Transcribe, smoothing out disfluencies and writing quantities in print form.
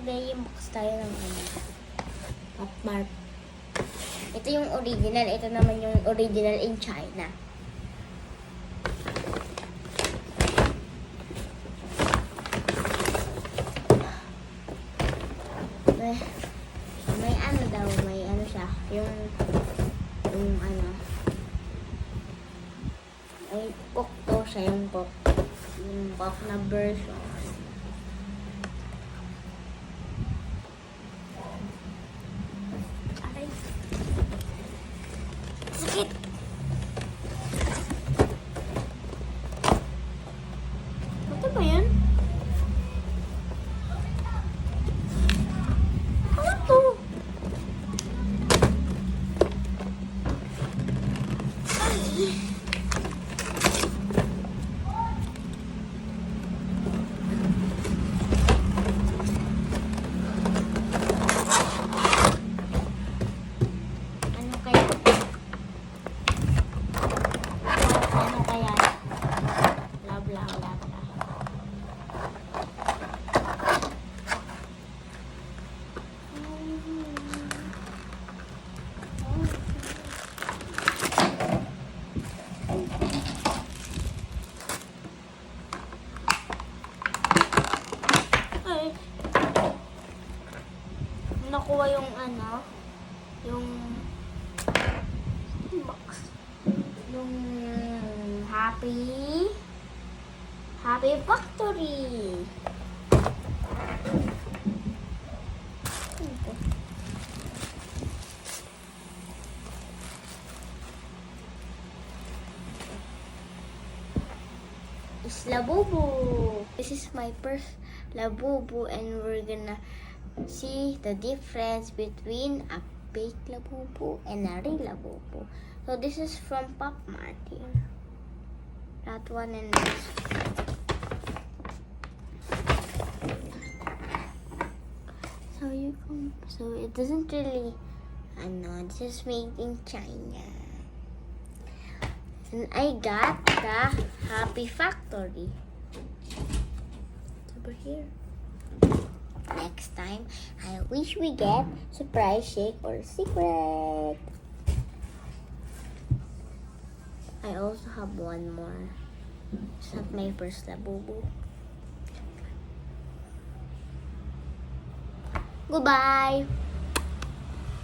mag-box tayo ng ano, Popmart. Ito yung original. Ito naman yung original in China. May ano daw, may ano siya, yung ano, may cook to siya, yung cook na version. Aray, sakit! Ito ba yan? Ano to? Ano kaya? Ano kaya? Blah, blah, blah, blah. Ay. Nakuha yung ano, yung box. Yung Happy Factory. Is Labubu. This is my first Labubu, and we're gonna see the difference between a fake Labubu and a real Labubu. So this is from Popmart here. That one and this. So it doesn't really, I know, this is made in China. And I got the Happy Factory. It's over here. Next time, I wish we get surprise shake or secret. I also have one more. It's not my first Labubu. Goodbye.